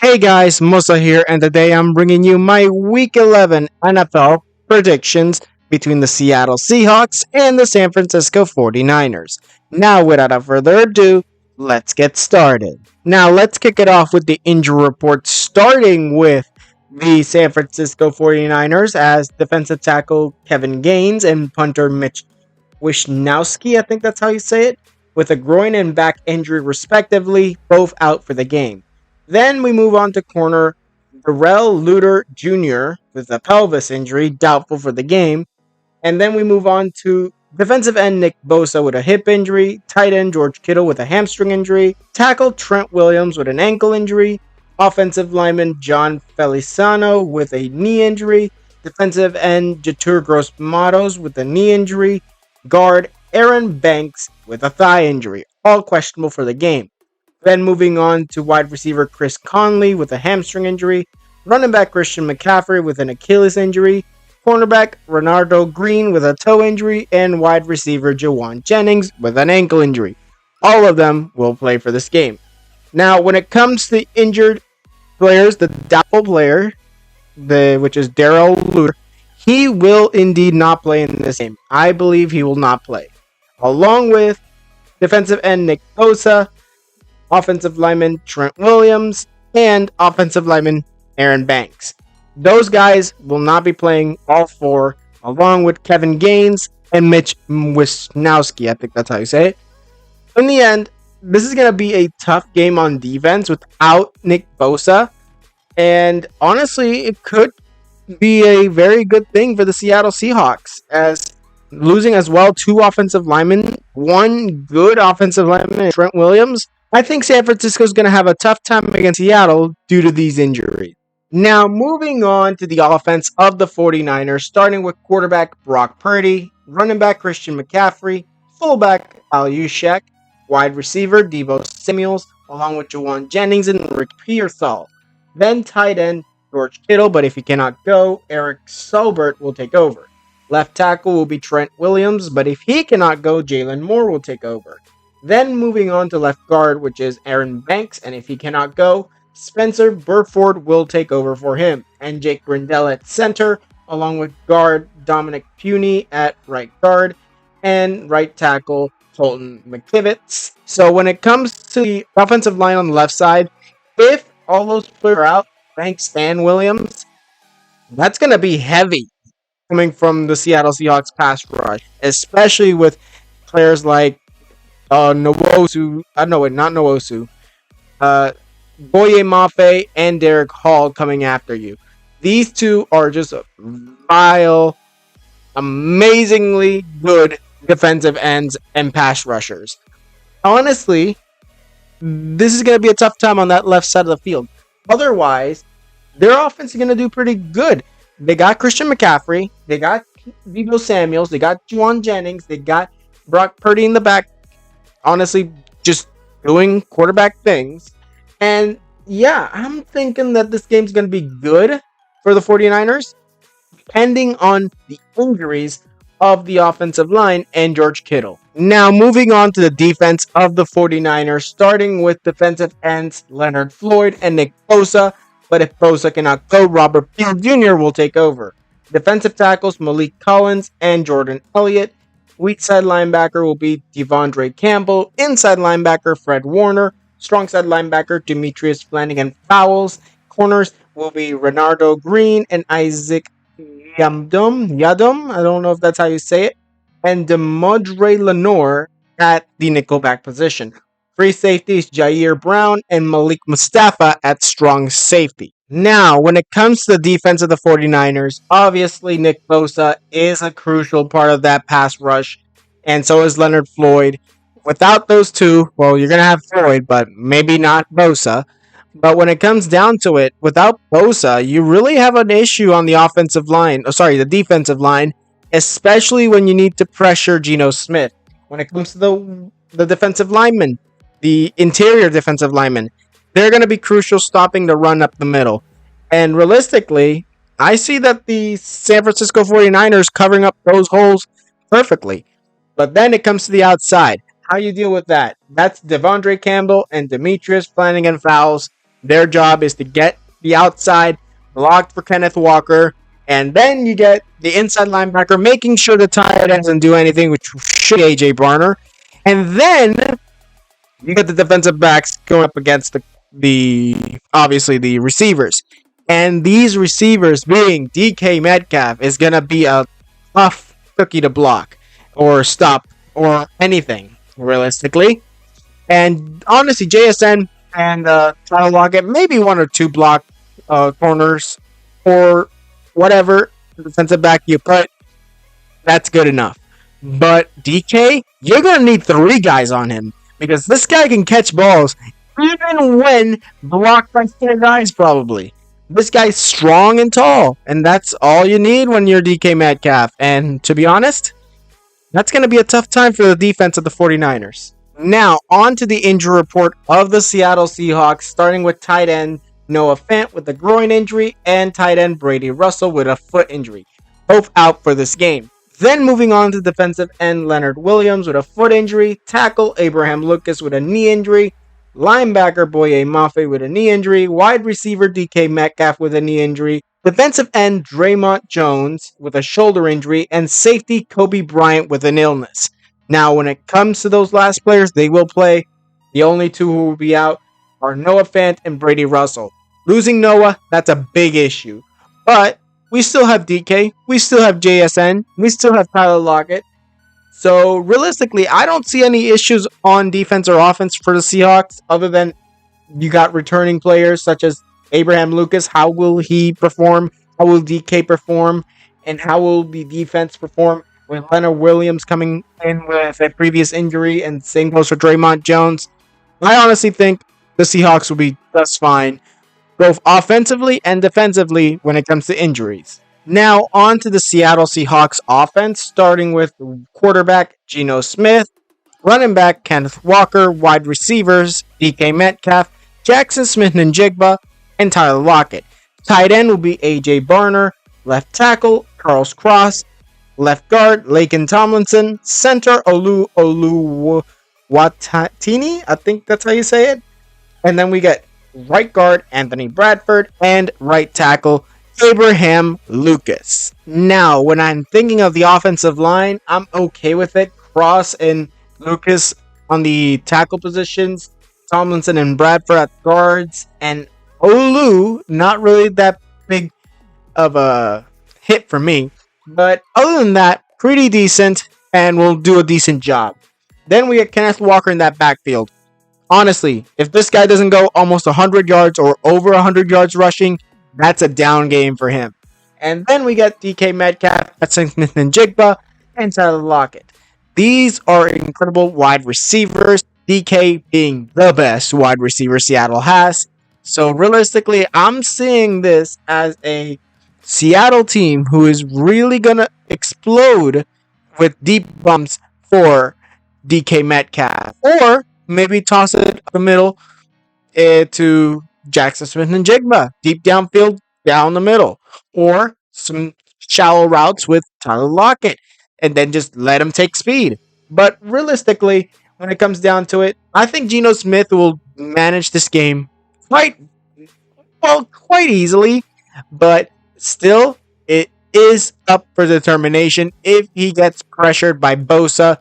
Hey guys, Musa here, and today I'm bringing you my Week 11 NFL predictions between the Seattle Seahawks and the San Francisco 49ers. Now, without further ado, let's get started. Now, let's kick it off with the injury report, starting with the San Francisco 49ers as defensive tackle Kevin Gaines and punter Mitch Wishnowski, I think that's how you say it, with a groin and back injury respectively, both out for the game. Then we move on to corner Darrell Luter Jr. with a pelvis injury, doubtful for the game. And then we move on to defensive end Nick Bosa with a hip injury, tight end George Kittle with a hamstring injury, tackle Trent Williams with an ankle injury, offensive lineman John Feliciano with a knee injury, defensive end Jatur Gross-Matos with a knee injury, guard Aaron Banks with a thigh injury, all questionable for the game. Then moving on to wide receiver Chris Conley with a hamstring injury, running back Christian McCaffrey with an Achilles injury, cornerback Renardo Green with a toe injury, and wide receiver Jawan Jennings with an ankle injury. All of them will play for this game. Now, when it comes to injured players, the doubtful player, which is Darrell Luter, he will indeed not play in this game. I believe he will not play. Along with defensive end Nick Bosa, offensive lineman Trent Williams, and offensive lineman Aaron Banks. Those guys will not be playing, all four, along with Kevin Gaines and Mitch Wishnowski. I think that's how you say it. In the end, this is going to be a tough game on defense without Nick Bosa. And honestly, it could be a very good thing for the Seattle Seahawks, as losing as well two offensive linemen, one good offensive lineman, Trent Williams. I think San Francisco is going to have a tough time against Seattle due to these injuries. Now, moving on to the offense of the 49ers, starting with quarterback Brock Purdy, running back Christian McCaffrey, fullback Al Juszczyk, wide receiver Deebo Samuels, along with Jawan Jennings and Rick Pearsall. Then tight end George Kittle, but if he cannot go, Eric Sobert will take over. Left tackle will be Trent Williams, but if he cannot go, Jalen Moore will take over. Then moving on to left guard, which is Aaron Banks, and if he cannot go, Spencer Burford will take over for him. And Jake Brindell at center, along with guard Dominic Puny at right guard, and right tackle Colton McKivitz. So when it comes to the offensive line on the left side, if all those players are out, Banks and Williams, that's going to be heavy coming from the Seattle Seahawks pass rush, especially with players like Nwosu, not Nwosu, Boye Mafe and Derek Hall coming after you. These two are just vile, amazingly good defensive ends and pass rushers. Honestly, this is going to be a tough time on that left side of the field. Otherwise, their offense is going to do pretty good. They got Christian McCaffrey, they got Deebo Samuels, they got Juwan Jennings, they got Brock Purdy in the back. Honestly, just doing quarterback things. And yeah, I'm thinking that this game's going to be good for the 49ers, depending on the injuries of the offensive line and George Kittle. Now, moving on to the defense of the 49ers, starting with defensive ends Leonard Floyd and Nick Bosa. But if Bosa cannot go, Robert Field Jr. will take over. Defensive tackles Malik Collins and Jordan Elliott. Weak side linebacker will be Devondre Campbell. Inside linebacker Fred Warner. Strong side linebacker Demetrius Flanagan Fowles. Corners will be Renardo Green and Isaac Yadom. I don't know if that's how you say it. And Demondre Lenore at the nickelback position. Free safeties Jair Brown and Malik Mustafa at strong safety. Now, when it comes to the defense of the 49ers, obviously Nick Bosa is a crucial part of that pass rush, and so is Leonard Floyd. Without those two, well, you're going to have Floyd, but maybe not Bosa. But when it comes down to it, without Bosa, you really have an issue on the the defensive line, especially when you need to pressure Geno Smith. When it comes to the defensive linemen, the interior defensive linemen, they're going to be crucial stopping the run up the middle. And realistically, I see that the San Francisco 49ers covering up those holes perfectly. But then it comes to the outside. How you deal with that? That's Devondre Campbell and Demetrius Flanagan Fowles. Their job is to get the outside blocked for Kenneth Walker, and then you get the inside linebacker making sure the tight end doesn't do anything, which should be AJ Barner. And then you get the defensive backs going up against the obviously the receivers. And these receivers being DK Metcalf is gonna be a tough cookie to block or stop or anything, realistically. And honestly, JSN and Tyler Lockett, maybe one or two block corners or whatever defensive back you put, that's good enough. But DK, you're going to need three guys on him because this guy can catch balls even when blocked by four guys, probably. This guy's strong and tall, and that's all you need when you're DK Metcalf. And to be honest, that's going to be a tough time for the defense of the 49ers. Now, on to the injury report of the Seattle Seahawks, starting with tight end Noah Fant with a groin injury and tight end Brady Russell with a foot injury. Both out for this game. Then moving on to defensive end Leonard Williams with a foot injury, tackle Abraham Lucas with a knee injury, linebacker Boye Mafe with a knee injury, wide receiver DK Metcalf with a knee injury, defensive end Draymond Jones with a shoulder injury, and safety Kobe Bryant with an illness. Now, when it comes to those last players, they will play. The only two who will be out are Noah Fant and Brady Russell. Losing Noah, that's a big issue. But we still have DK, we still have JSN, we still have Tyler Lockett. So realistically, I don't see any issues on defense or offense for the Seahawks other than you got returning players such as Abraham Lucas. How will he perform? How will DK perform? And how will the defense perform with Leonard Williams coming in with a previous injury, and same goes for Draymond Jones? I honestly think the Seahawks will be just fine, both offensively and defensively when it comes to injuries. Now, on to the Seattle Seahawks offense, starting with quarterback Geno Smith, running back Kenneth Walker, wide receivers DK Metcalf, Jackson Smith-Njigba, and Tyler Lockett. Tight end will be AJ Barner, left tackle Carlos Cross, left guard Laken Tomlinson, center Oluwatini, I think that's how you say it. And then we get right guard Anthony Bradford and right tackle Abraham Lucas. Now, when I'm thinking of the offensive line, I'm okay with it. Cross and Lucas on the tackle positions, Tomlinson and Bradford at guards, and Olu, not really that big of a hit for me. But other than that, pretty decent, and will do a decent job. Then we get Kenneth Walker in that backfield. Honestly, if this guy doesn't go almost 100 yards or over 100 yards rushing, that's a down game for him. And then we get DK Metcalf, Smith-Njigba, and Tyler Lockett. These are incredible wide receivers, DK being the best wide receiver Seattle has. So realistically, I'm seeing this as a Seattle team who is really going to explode with deep bumps for DK Metcalf. Or maybe toss it up the middle to Jackson Smith-Njigba. Deep downfield, down the middle. Or some shallow routes with Tyler Lockett. And then just let him take speed. But realistically, when it comes down to it, I think Geno Smith will manage this game quite easily. But still, it is up for determination if he gets pressured by Bosa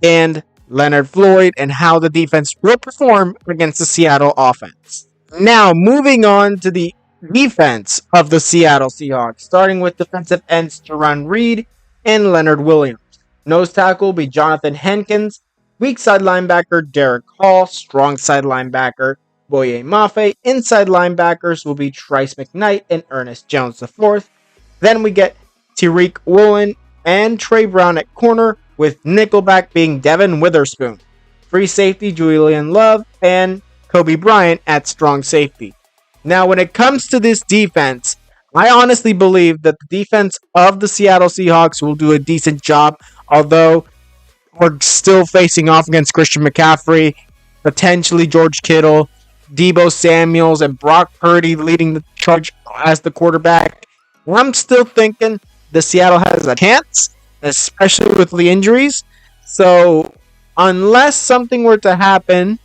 and Leonard Floyd and how the defense will perform against the Seattle offense. Now, moving on to the defense of the Seattle Seahawks, starting with defensive ends Jerron Reed and Leonard Williams. Nose tackle will be Jonathan Hankins. Weak side linebacker Derek Hall. Strong side linebacker Boye Mafe. Inside linebackers will be Trice McKnight and Ernest Jones IV. Then we get Tariq Woolen and Trey Brown at corner, with nickelback being Devin Witherspoon. Free safety Julian Love and Kobe Bryant at strong safety. Now, when it comes to this defense, I honestly believe that the defense of the Seattle Seahawks will do a decent job, although we're still facing off against Christian McCaffrey, potentially George Kittle, Deebo Samuels, and Brock Purdy leading the charge as the quarterback. I'm still thinking the Seattle has a chance, especially with the injuries. So, unless something were to happen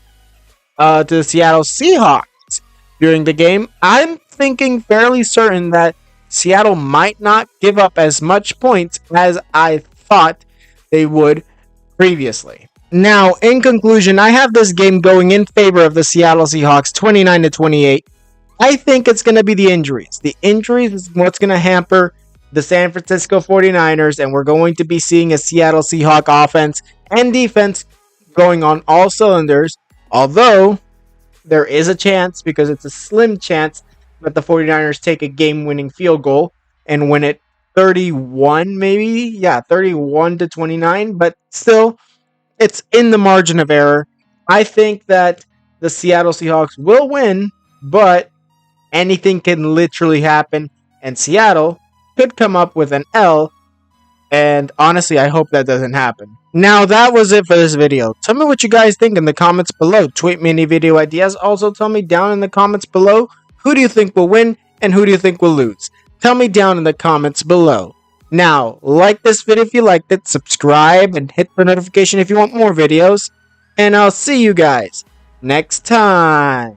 to the Seattle Seahawks, during the game, I'm thinking fairly certain that Seattle might not give up as much points as I thought they would previously. Now, in conclusion, I have this game going in favor of the Seattle Seahawks 29-28. I think it's going to be the injuries. The injuries is what's going to hamper the San Francisco 49ers, and we're going to be seeing a Seattle Seahawk offense and defense going on all cylinders, although there is a chance, because it's a slim chance, that the 49ers take a game-winning field goal and win it 31 maybe? Yeah, 31-29, but still, it's in the margin of error. I think that the Seattle Seahawks will win, but anything can literally happen, and Seattle could come up with an L, and honestly, I hope that doesn't happen. Now, that was it for this video. Tell me what you guys think in the comments below. Tweet me any video ideas. Also, tell me down in the comments below, who do you think will win and who do you think will lose? Tell me down in the comments below. Now, like this video if you liked it, subscribe, and hit the notification if you want more videos. And I'll see you guys next time.